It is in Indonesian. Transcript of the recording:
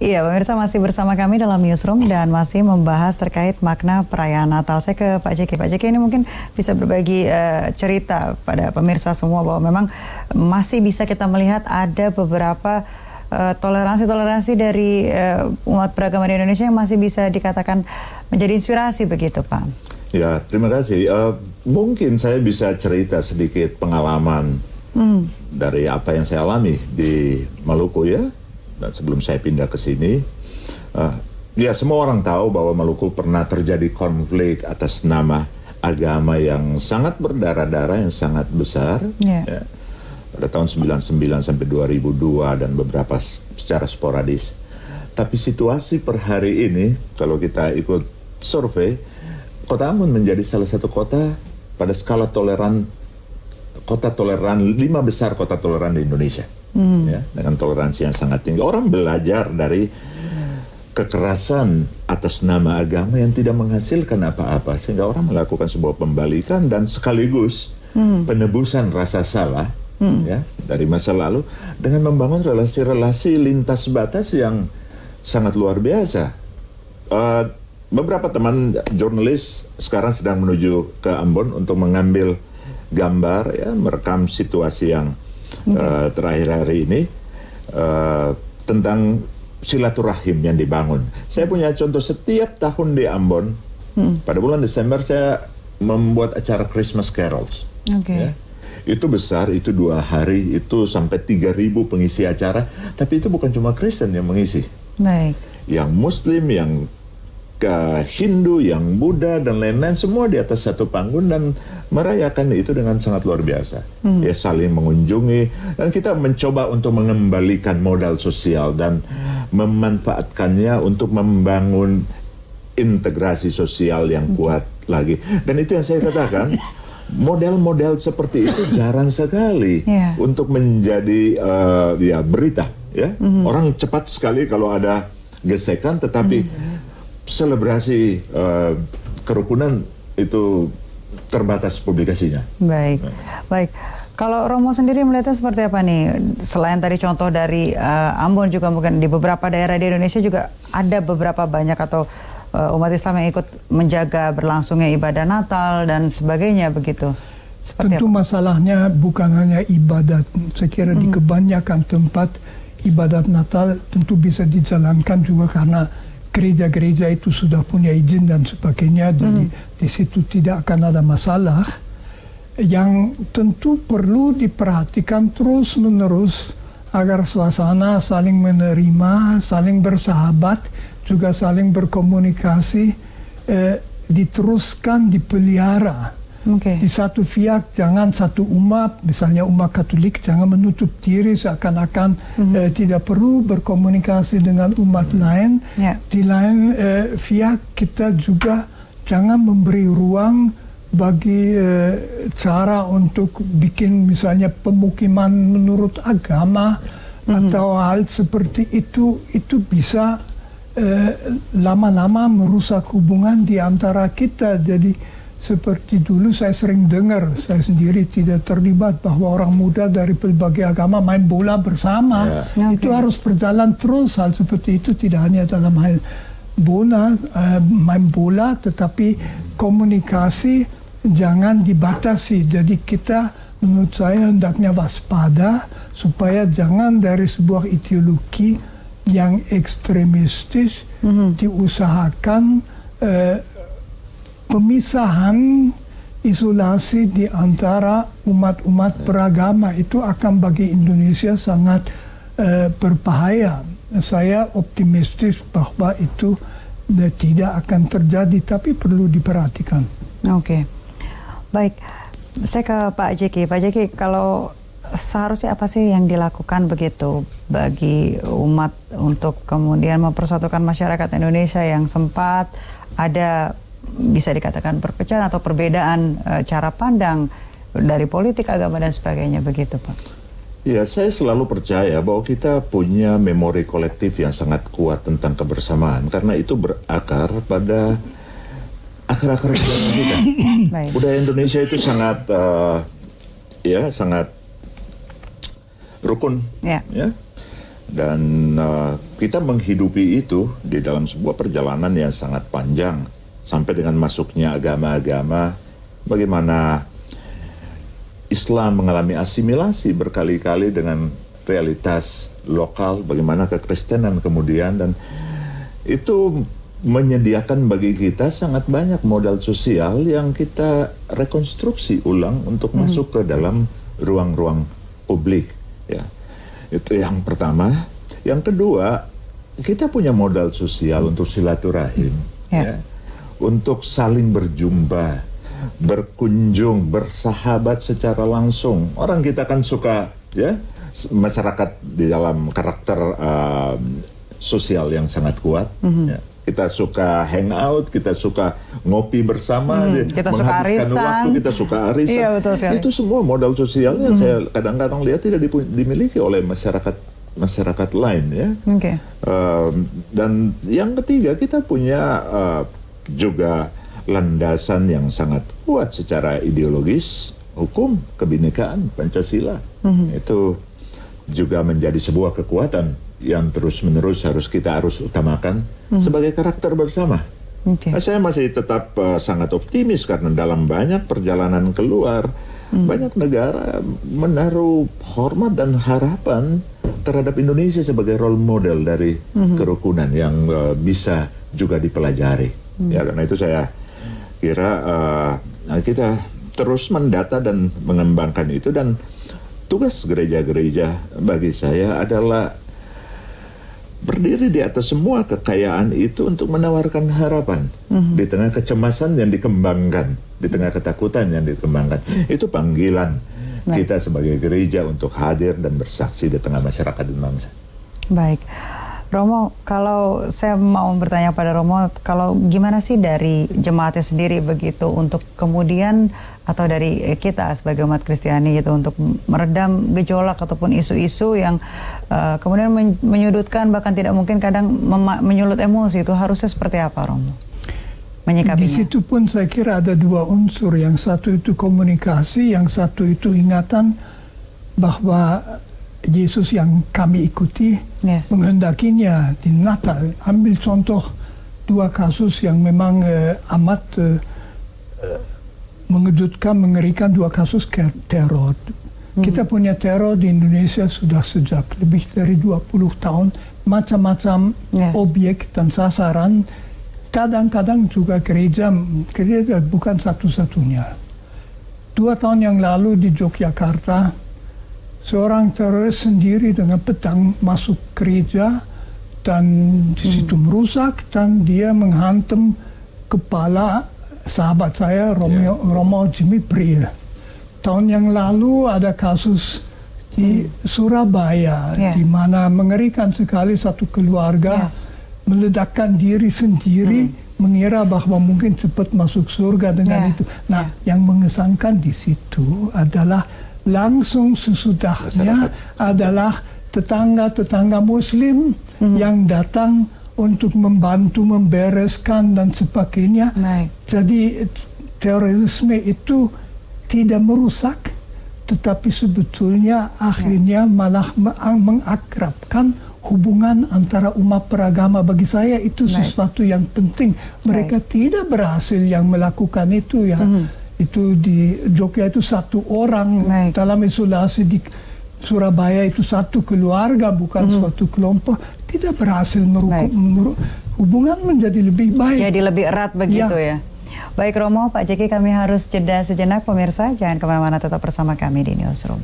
Iya, pemirsa masih bersama kami dalam Newsroom dan masih membahas terkait makna perayaan Natal. Saya ke Pak Jeki. Pak Jeki ini mungkin bisa berbagi cerita pada pemirsa semua bahwa memang masih bisa kita melihat ada beberapa toleransi-toleransi dari umat beragama di Indonesia yang masih bisa dikatakan menjadi inspirasi begitu, Pak. Ya, terima kasih. Mungkin saya bisa cerita sedikit pengalaman dari apa yang saya alami di Maluku ya. Dan sebelum saya pindah ke sini, ya semua orang tahu bahwa Maluku pernah terjadi konflik atas nama agama yang sangat berdarah-darah, yang sangat besar. Ya. Pada tahun 99 sampai 2002 dan beberapa secara sporadis. Tapi situasi per hari ini, kalau kita ikut survei, Kota Ambon menjadi salah satu kota pada skala toleran, kota toleran, 5 besar kota toleran di Indonesia. Ya, dengan toleransi yang sangat tinggi. Orang belajar dari kekerasan atas nama agama yang tidak menghasilkan apa-apa, sehingga orang melakukan sebuah pembalikan dan sekaligus penebusan rasa salah ya dari masa lalu dengan membangun relasi-relasi lintas batas yang sangat luar biasa. Beberapa teman jurnalis sekarang sedang menuju ke Ambon untuk mengambil gambar, ya, merekam situasi yang terakhir hari ini tentang silaturahim yang dibangun. Saya punya contoh setiap tahun di Ambon. Pada bulan Desember saya membuat acara Christmas Carols. Ya. Itu besar, itu 2 hari, itu sampai 3.000 pengisi acara. Tapi itu bukan cuma Kristen yang mengisi. Baik. Yang Muslim, yang Hindu, yang Buddha dan lain-lain, semua di atas satu panggung dan merayakan itu dengan sangat luar biasa. Ya, saling mengunjungi dan kita mencoba untuk mengembalikan modal sosial dan memanfaatkannya untuk membangun integrasi sosial yang kuat lagi. Dan itu yang saya katakan, model-model seperti itu jarang sekali untuk menjadi ya berita. Ya, orang cepat sekali kalau ada gesekan, tetapi selebrasi kerukunan itu terbatas publikasinya. Baik, baik. Kalau Romo sendiri melihatnya seperti apa nih? Selain tadi contoh dari Ambon, juga mungkin di beberapa daerah di Indonesia juga ada beberapa banyak atau umat Islam yang ikut menjaga berlangsungnya ibadah Natal dan sebagainya begitu. Seperti tentu apa? Masalahnya bukan hanya ibadat. Saya kira di kebanyakan tempat ibadat Natal tentu bisa dijalankan juga karena gereja-gereja itu sudah punya izin dan sebagainya, jadi di situ tidak akan ada masalah. Yang tentu perlu diperhatikan terus-menerus agar suasana saling menerima, saling bersahabat, juga saling berkomunikasi, diteruskan, dipelihara. Di satu pihak jangan satu umat, misalnya umat Katolik, jangan menutup diri seakan-akan tidak perlu berkomunikasi dengan umat lain. Di lain pihak kita juga jangan memberi ruang bagi cara untuk bikin misalnya pemukiman menurut agama atau hal seperti itu bisa lama-lama merusak hubungan di antara kita. Jadi seperti dulu saya sering dengar, saya sendiri tidak terlibat, bahwa orang muda dari berbagai agama main bola bersama. Itu harus berjalan terus. Hal seperti itu tidak hanya dalam hal main bola, tetapi komunikasi jangan dibatasi. Jadi kita, menurut saya, hendaknya waspada supaya jangan dari sebuah ideologi yang ekstremistis diusahakan pemisahan, isolasi di antara umat-umat beragama. Itu akan bagi Indonesia sangat berbahaya. Saya optimistis bahwa itu tidak akan terjadi, tapi perlu diperhatikan. Baik. Saya ke Pak Jeki. Pak Jeki, kalau seharusnya apa sih yang dilakukan begitu bagi umat untuk kemudian mempersatukan masyarakat Indonesia yang sempat ada, bisa dikatakan, perpecahan atau perbedaan cara pandang dari politik, agama dan sebagainya begitu, Pak? Ya, saya selalu percaya bahwa kita punya memori kolektif yang sangat kuat tentang kebersamaan, karena itu berakar pada akar-akar budaya kita. Budaya Indonesia itu sangat sangat rukun, ya. Dan kita menghidupi itu di dalam sebuah perjalanan yang sangat panjang sampai dengan masuknya agama-agama, bagaimana Islam mengalami asimilasi berkali-kali dengan realitas lokal, bagaimana kekristenan kemudian, dan itu menyediakan bagi kita sangat banyak modal sosial yang kita rekonstruksi ulang untuk masuk ke dalam ruang-ruang publik, ya. Itu yang pertama. Yang kedua, kita punya modal sosial untuk silaturahim, ya. Untuk saling berjumpa, berkunjung, bersahabat secara langsung. Orang kita kan suka, ya, masyarakat di dalam karakter sosial yang sangat kuat. Ya. Kita suka hangout, kita suka ngopi bersama, kita menghabiskan suka waktu, kita suka arisan. Iya, betul sekali. Itu semua modal sosial yang saya kadang-kadang lihat tidak dimiliki oleh masyarakat lain, ya. Dan yang ketiga, kita punya juga landasan yang sangat kuat secara ideologis, hukum, kebinekaan, Pancasila. Itu juga menjadi sebuah kekuatan yang terus-menerus kita harus utamakan sebagai karakter bersama. Nah, saya masih tetap sangat optimis karena dalam banyak perjalanan keluar, banyak negara menaruh hormat dan harapan terhadap Indonesia sebagai role model dari kerukunan yang bisa juga dipelajari. Ya, karena itu saya kira kita terus mendata dan mengembangkan itu, dan tugas gereja-gereja bagi saya adalah berdiri di atas semua kekayaan itu untuk menawarkan harapan di tengah kecemasan yang dikembangkan, di tengah ketakutan yang dikembangkan. Itu panggilan kita sebagai gereja untuk hadir dan bersaksi di tengah masyarakat dan bangsa. Baik. Romo, kalau saya mau bertanya pada Romo, kalau gimana sih dari jemaatnya sendiri begitu untuk kemudian, atau dari kita sebagai umat Kristiani gitu, untuk meredam gejolak ataupun isu-isu yang kemudian menyudutkan, bahkan tidak mungkin kadang menyulut emosi, itu harusnya seperti apa, Romo? Menyikapinya. Di situ pun saya kira ada dua unsur, yang satu itu komunikasi, yang satu itu ingatan bahwa Yesus yang kami ikuti menghendakinya di Natal. Ambil contoh dua kasus yang memang amat mengejutkan, mengerikan, dua kasus teror. Kita punya teror di Indonesia sudah sejak lebih dari 20 tahun, macam-macam objek dan sasaran. Kadang-kadang juga gereja bukan satu-satunya. 2 tahun yang lalu di Yogyakarta, seorang teroris sendiri dengan pedang masuk gereja dan di situ merusak, dan dia menghantam kepala sahabat saya, Romo Jimmy Priel. Tahun yang lalu ada kasus di Surabaya, di mana mengerikan sekali, satu keluarga meledakkan diri sendiri, mengira bahwa mungkin cepat masuk surga dengan itu. Nah, yang mengesankan di situ adalah langsung sesudahnya adalah tetangga-tetangga Muslim yang datang untuk membantu membereskan dan sebagainya. Jadi terorisme itu tidak merusak, tetapi sebetulnya akhirnya malah mengakrabkan hubungan antara umat beragama. Bagi saya itu sesuatu yang penting. Mereka tidak berhasil yang melakukan itu, ya. Itu di Jogja itu satu orang dalam isolasi, di Surabaya itu satu keluarga, bukan suatu kelompok. Tidak berhasil hubungan menjadi lebih baik. Jadi lebih erat begitu, ya. Baik Romo, Pak Jeki, kami harus jeda sejenak, pemirsa. Jangan kemana-mana, tetap bersama kami di Newsroom.